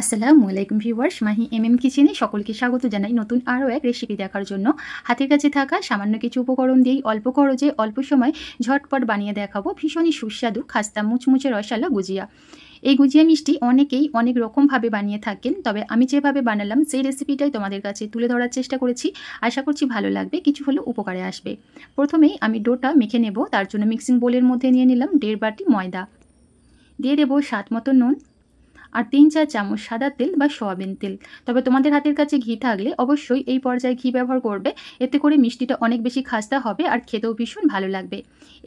আসসালামু আলাইকুম viewers, Mahi MM কিচেনে সকলকে স্বাগত জানাই নতুন আরও এক রেসিপি দেখার জন্য। হাতের কাছে থাকা সামান্য কিছু উপকরণ দিয়েই অল্প খরচে অল্প সময় ঝটপট বানিয়ে দেখাবো ভীষণই সুস্বাদু খাস্তা মুচমুচে রসালো গুজিয়া। এই গুজিয়া মিষ্টি অনেকেই অনেক রকমভাবে বানিয়ে থাকেন, তবে আমি যেভাবে বানালাম সেই রেসিপিটাই তোমাদের কাছে তুলে ধরার চেষ্টা করেছি। আশা করছি ভালো লাগবে, কিছু হলেও উপকারে আসবে। প্রথমেই আমি ডোটা মেখে নেব। তার জন্য মিক্সিং বোলের মধ্যে নিয়ে নিলাম 1.5 বাটি ময়দা, দিয়ে দেবো স্বাদ মতো নুন আর 3-4 চামচ সাদা তেল বা সয়াবিন তেল। তবে তোমাদের হাতের কাছে ঘি থাকলে অবশ্যই এই পর্যায়ে ঘি ব্যবহার করবে, এতে করে মিষ্টিটা অনেক বেশি খাস্তা হবে আর খেতেও ভীষণ ভালো লাগবে।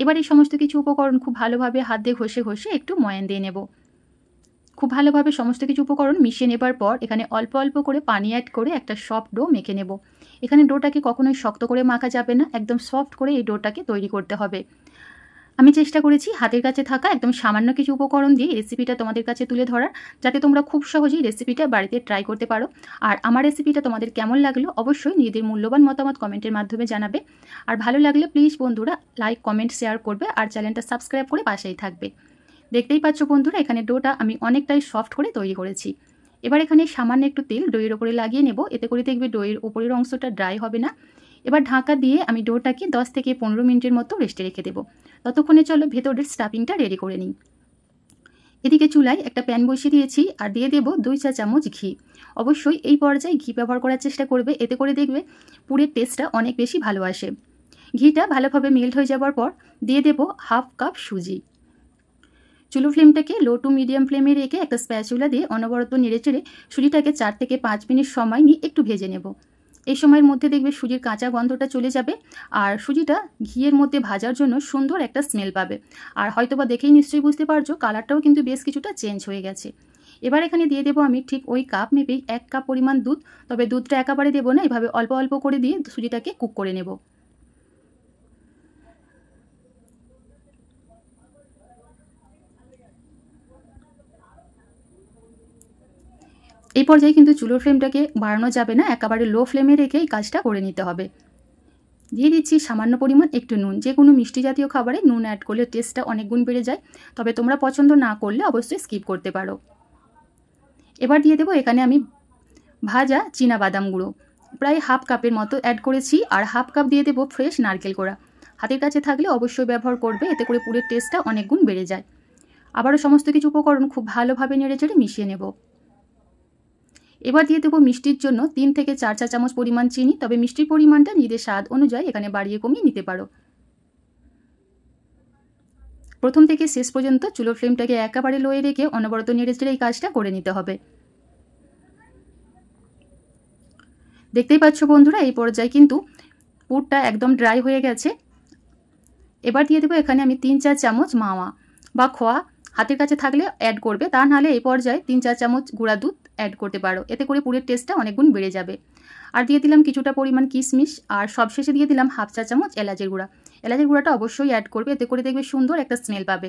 এবার এই সমস্ত কিছু উপকরণ খুব ভালোভাবে হাত দিয়ে ঘষে ঘষে একটু ময়ান দিয়ে নেব। খুব ভালোভাবে সমস্ত কিছু উপকরণ মিশিয়ে নেবার পর এখানে অল্প অল্প করে পানি অ্যাড করে একটা সফট ডো মেখে নেব। এখানে ডোটাকে কখনোই শক্ত করে মাখা যাবে না, একদম সফট করে এই ডোটাকে তৈরি করতে হবে। আমি চেষ্টা করেছি হাতের কাছে থাকা একদম সামান্য কিছু উপকরণ দিয়ে রেসিপিটা তোমাদের কাছে তুলে ধরার, যাতে তোমরা খুব সহজেই রেসিপিটা বাড়িতে ট্রাই করতে পারো। আর আমার রেসিপিটা তোমাদের কেমন লাগলো অবশ্যই নিজেদের মূল্যবান মতামত কমেন্টের মাধ্যমে জানাবে। আর ভালো লাগলে প্লিজ বন্ধুরা লাইক কমেন্ট শেয়ার করবে আর চ্যানেলটা সাবস্ক্রাইব করে পাশেই থাকবে। দেখতেই পাচ্ছ বন্ধুরা, এখানে ডোটা আমি অনেকটাই সফট করে তৈরি করেছি। এবার এখানে সামান্য একটু তেল ডোয়ের ওপরে লাগিয়ে নেব, এতে করে দেখবে ডোয়ের ওপরের অংশটা ড্রাই হবে না। এবার ঢাকা দিয়ে আমি ডোটাকে 10 থেকে 15 মিনিটের মতো রেস্টে রেখে দেবো। ততক্ষণে চলো ভেতরের স্টাফিংটা রেডি করে নিই। এদিকে চুলায় একটা প্যান বসিয়ে দিয়েছি আর দিয়ে দেবো 2 চা চামচ ঘি। অবশ্যই এই পর্যায়ে ঘি ব্যবহার করার চেষ্টা করবে, এতে করে দেখবে পুরের টেস্টটা অনেক বেশি ভালো আসে। ঘিটা ভালোভাবে মেল্ট হয়ে যাওয়ার পর দিয়ে দেবো হাফ কাপ সুজি। চুলো ফ্লেমটাকে লো টু মিডিয়াম ফ্লেমে রেখে একটা স্প্যাচুলা দিয়ে অনবরত নেড়েচেড়ে সুজিটাকে 4 থেকে 5 মিনিট সময় নিয়ে একটু ভেজে নেব। এই সময়ের মধ্যে দেখবে সুজির কাঁচা গন্ধটা চলে যাবে আর সুজিটা ঘিয়ের মধ্যে ভাজার জন্য সুন্দর একটা স্মেল পাবে। আর হয়তোবা দেখেই নিশ্চয়ই বুঝতে পারছো কালারটাও কিন্তু বেশ কিছুটা চেঞ্জ হয়ে গেছে। এবার এখানে দিয়ে দেবো আমি ঠিক ওই কাপ মেপেই 1 কাপ পরিমাণ দুধ। তবে দুধটা একেবারে দেবো না, এভাবে অল্প অল্প করে দিয়ে সুজিটাকে কুক করে নেব। এই পর্যায়ে কিন্তু চুলোর ফ্লেমটাকে বাড়ানো যাবে না, একেবারে লো ফ্লেমে রেখে এই কাজটা করে নিতে হবে। দিয়ে দিচ্ছি সামান্য পরিমাণ একটু নুন। যে কোনো মিষ্টি জাতীয় খাবারে নুন অ্যাড করলে টেস্টটা অনেক গুণ বেড়ে যায়, তবে তোমরা পছন্দ না করলে অবশ্যই স্কিপ করতে পারো। এবার দিয়ে দেবো এখানে আমি ভাজা চীনা বাদাম গুঁড়ো, প্রায় হাফ কাপের মতো অ্যাড করেছি। আর হাফ কাপ দিয়ে দেবো ফ্রেশ নারকেল কোড়া। হাতের কাছে থাকলে অবশ্যই ব্যবহার করবে, এতে করে পুরের টেস্টটা অনেক গুণ বেড়ে যায়। আবারও সমস্ত কিছু উপকরণ খুব ভালোভাবে নেড়েচেড়ে মিশিয়ে নেব। এবার দিয়ে দেবো মিষ্টির জন্য 3 থেকে 4 চা চামচ পরিমাণ চিনি। তবে মিষ্টির পরিমাণটা নিজেদের স্বাদ অনুযায়ী এখানে বাড়িয়ে কমিয়ে নিতে পারো। প্রথম থেকে শেষ পর্যন্ত চুলোর ফ্লেমটাকে একেবারে লোয়ে রেখে অনবরত নেড়েচেড়ে এই কাজটা করে নিতে হবে। দেখতেই পাচ্ছ বন্ধুরা, এই পর্যায়ে কিন্তু পুরটা একদম ড্রাই হয়ে গেছে। এবার দিয়ে দেবো এখানে আমি 3-4 চামচ মাওয়া বা খোয়া, হাতের কাছে থাকলে অ্যাড করবে, তা নাহলে এই পর্যায়ে 3-4 চামচ গুঁড়া দুধ অ্যাড করতে পারো, এতে করে পুরের টেস্টটা অনেক গুণ বেড়ে যাবে। আর দিয়ে দিলাম কিছুটা পরিমাণ কিশমিশ আর সবশেষে দিয়ে দিলাম হাফ চা চামচ এলাচের গুঁড়া। এলাচের গুঁড়াটা অবশ্যই অ্যাড করবে, এতে করে দেখবে সুন্দর একটা স্মেল পাবে।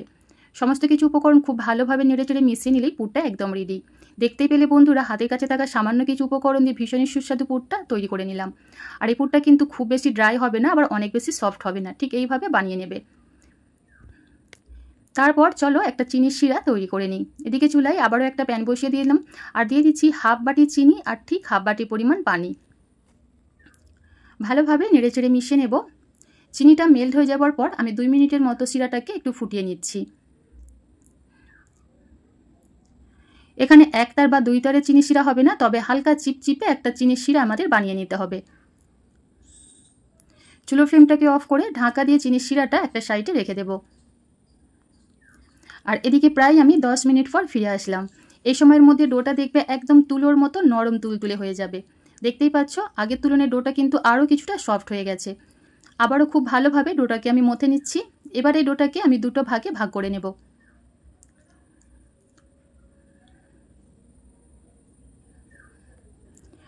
সমস্ত কিছু উপকরণ খুব ভালোভাবে নেড়েচেড়ে মিশিয়ে নিলেই পুরটা একদম রেডি। দেখতেই পেলে বন্ধুরা, হাতের কাছে থাকা সামান্য কিছু উপকরণ দিয়ে ভীষণই সুস্বাদু পুরটা তৈরি করে নিলাম। আর এই পুরটা কিন্তু খুব বেশি ড্রাই হবে না, আবার অনেক বেশি সফট হবে না, ঠিক এইভাবে বানিয়ে নেবে। তারপর চলো একটা চিনির শিরা তৈরি করে নিই। এদিকে চুলায় আবারও একটা প্যান বসিয়ে দিলাম আর দিয়ে দিচ্ছি হাফ বাটি চিনি আর ঠিক হাফ বাটি পরিমাণ পানি। ভালোভাবে নেড়েচেড়ে মিশিয়ে নেব। চিনিটা মেল্ট হয়ে যাওয়ার পর আমি 2 মিনিটের মতো শিরাটাকে একটু ফুটিয়ে নিচ্ছি। এখানে এক তার বা 2 তারের চিনি শিরা হবে না, তবে হালকা চিপচিপে একটা চিনির শিরা আমাদের বানিয়ে নিতে হবে। চুলোর ফ্লেমটাকে অফ করে ঢাকা দিয়ে চিনির শিরাটা একটা সাইডে রেখে দেব। আর এদিকে প্রায় আমি 10 মিনিট পর ফিরে আসলাম। এই সময়ের মধ্যে ডোটা দেখবে একদম তুলোর মতো নরম তুলতুলে হয়ে যাবে। দেখতেই পাচ্ছ আগের তুলনায় ডোটা কিন্তু আরও কিছুটা সফট হয়ে গেছে। আবারও খুব ভালোভাবে ডোটাকে আমি মথে নিচ্ছি। এবার এই ডোটাকে আমি দুটো ভাগে ভাগ করে নেব।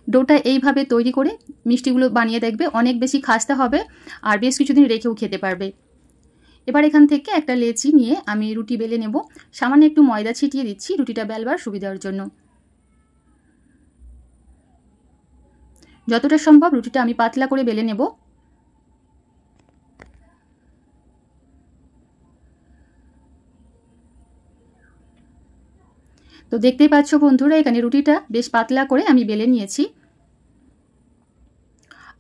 ডোটা এইভাবে তৈরি করে মিষ্টিগুলো বানিয়ে দেখবে অনেক বেশি খাস্তা হবে আর বেশ কিছুদিন রেখেও খেতে পারবে। এবার এখান থেকে একটা লেচি নিয়ে আমি রুটি বেলে নেব। সামান্য একটু ময়দা ছিটিয়ে দিচ্ছি রুটিটা বেলবার সুবিধার জন্য। যতটা সম্ভব রুটিটা আমি পাতলা করে বেলে নেব। তো দেখতেই পাচ্ছ বন্ধুরা, এখানে রুটিটা বেশ পাতলা করে আমি বেলে নিয়েছি।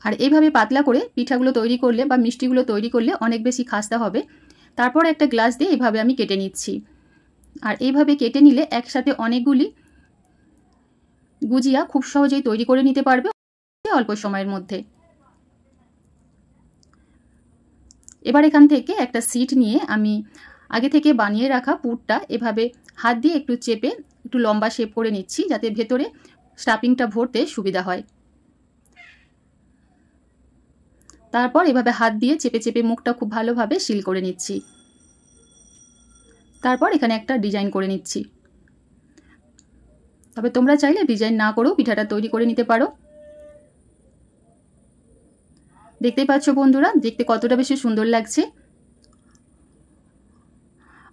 আর এইভাবে পাতলা করে পিঠাগুলো তৈরি করলে বা মিষ্টিগুলো তৈরি করলে অনেক বেশি খাস্তা হবে। তারপর একটা গ্লাস দিয়ে এইভাবে আমি কেটে নিচ্ছি। আর এইভাবে কেটে নিলে একসাথে অনেকগুলি গুজিয়া খুব সহজেই তৈরি করে নিতে পারবে অল্প সময়ের মধ্যে। এবার এখান থেকে একটা সিট নিয়ে আমি আগে থেকে বানিয়ে রাখা পুরটা এভাবে হাত দিয়ে একটু চেপে একটু লম্বা শেপ করে নিচ্ছি, যাতে ভেতরে স্টাফিংটা ভরতে সুবিধা হয়। তারপর এভাবে হাত দিয়ে চেপে চেপে মুখটা খুব ভালোভাবে সিল করে নিচ্ছি। তারপর এখানে একটা ডিজাইন করে নিচ্ছি। তবে তোমরা চাইলে ডিজাইন না করেও পিঠাটা তৈরি করে নিতে পারো। দেখতেই পাচ্ছ বন্ধুরা, দেখতে কতটা বেশি সুন্দর লাগছে।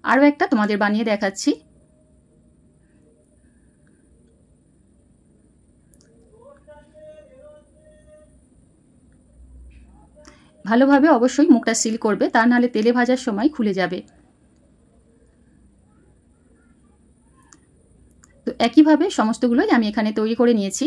আরও একটা তোমাদের বানিয়ে দেখাচ্ছি। ভালোভাবে অবশ্যই মুখটা সিল করবে, তা নাহলে তেলে ভাজার সময় খুলে যাবে। তো একইভাবে সমস্তগুলোই আমি এখানে তৈরি করে নিয়েছি।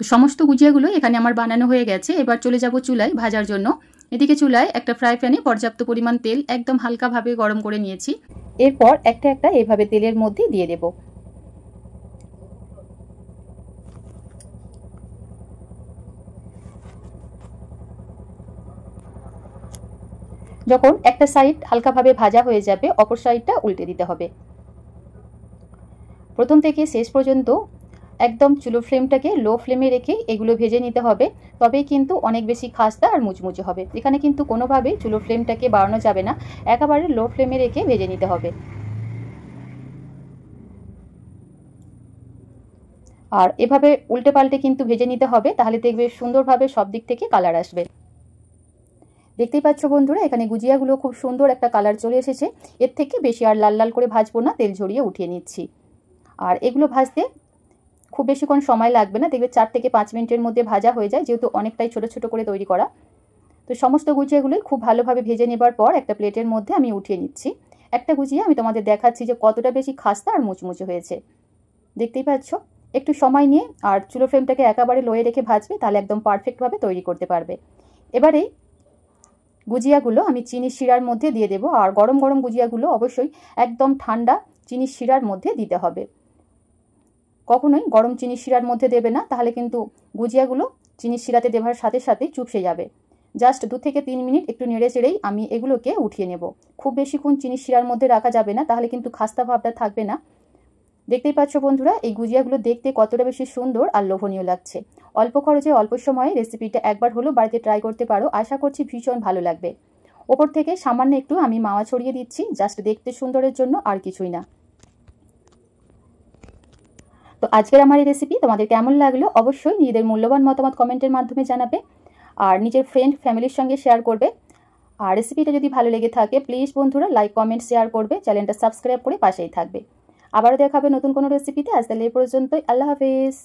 তো সমস্ত গুজিয়াগুলো এখানে আমার বানানো হয়ে গেছে। এবার চলে যাব চুলায় ভাজার জন্য। এদিকে চুলায় একটা ফ্রাই প্যানে পর্যাপ্ত পরিমাণ তেল একদম হালকাভাবে গরম করে নিয়েছি। এরপর একটা একটা এভাবে তেলের মধ্যে দিয়ে দেব। যখন একটা সাইড হালকাভাবে ভাজা হয়ে যাবে, অপর সাইডটা উল্টে দিতে হবে। প্রথম থেকে শেষ পর্যন্ত একদম চুলো ফ্লেমটাকে লো ফ্লেমে রেখে এগুলো ভেজে নিতে হবে, তবেই কিন্তু অনেক বেশি খাস্তা আর মুচমুচে হবে। এখানে কিন্তু কোনোভাবেই চুলো ফ্লেমটাকে বাড়ানো যাবে না, একেবারে লো ফ্লেমে রেখে ভেজে নিতে হবে। আর এভাবে উল্টে পাল্টে কিন্তু ভেজে নিতে হবে, তাহলে দেখবে সুন্দরভাবে সব দিক থেকে কালার আসবে। দেখতেই পাচ্ছ বন্ধুরা, এখানে গুজিয়াগুলো খুব সুন্দর একটা কালার চলে এসেছে। এর থেকে বেশি আর লাল লাল করে ভাজবো না, তেল ঝরিয়ে উঠিয়ে নিচ্ছি। আর এগুলো ভাজতে খুব বেশিক্ষণ সময় লাগবে না, দেখবে 4 থেকে 5 মিনিটের মধ্যে ভাজা হয়ে যায়, যেহেতু অনেকটাই ছোট ছোট করে তৈরি করা। তো সমস্ত গুজিয়াগুলোই খুব ভালোভাবে ভেজে নেবার পর একটা প্লেটের মধ্যে আমি উঠিয়ে নিচ্ছি। একটা গুজিয়া আমি তোমাদের দেখাচ্ছি যে কতটা বেশি খাস্তা আর মুচমুচে হয়েছে। দেখতেই পাচ্ছ, একটু সময় নিয়ে আর চুলো ফ্লেমটাকে একেবারে লোয়ে রেখে ভাজবে, তাহলে একদম পারফেক্টভাবে তৈরি করতে পারবে। এবারে গুজিয়াগুলো আমি চিনির শিরার মধ্যে দিয়ে দেবো। আর গরম গরম গুজিয়াগুলো অবশ্যই একদম ঠান্ডা চিনির শিরার মধ্যে দিতে হবে। কখনোই গরম চিনির শিরার মধ্যে দেবে না, তাহলে কিন্তু গুজিয়াগুলো চিনির শিরাতে দেওয়ার সাথে সাথে চুপসে যাবে। জাস্ট 2 থেকে 3 মিনিট একটু নেড়ে চেড়েই আমি এগুলোকে উঠিয়ে নেব। খুব বেশিক্ষণ চিনির শিরার মধ্যে রাখা যাবে না, তাহলে কিন্তু খাস্তা ভাবটা থাকবে না। দেখতেই পাচ্ছ বন্ধুরা, এই গুজিয়াগুলো দেখতে কতটা বেশি সুন্দর আর লোভনীয় লাগছে। অল্প খরচে অল্প সময়ে রেসিপিটা একবার হলেও বাড়িতে ট্রাই করতে পারো, আশা করছি ভীষণ ভালো লাগবে। ওপর থেকে সামান্য একটু আমি মাওয়া ছড়িয়ে দিচ্ছি, জাস্ট দেখতে সুন্দরের জন্য, আর কিছুই না। তো আজকের আমার এই রেসিপি তোমাদের কেমন লাগলো অবশ্যই নিজেদের মূল্যবান মতামত কমেন্টের মাধ্যমে জানাবে, আর নিজের ফ্রেন্ড ফ্যামিলির সঙ্গে শেয়ার করবে। আর রেসিপিটা যদি ভালো লেগে থাকে প্লিজ বন্ধুরা লাইক কমেন্ট শেয়ার করবে, চ্যানেলটা সাবস্ক্রাইব করে পাশেই থাকবে। আবারও দেখাবে নতুন কোনো রেসিপিতে। আজ তাহলে এই পর্যন্তই, আল্লাহ হাফেজ।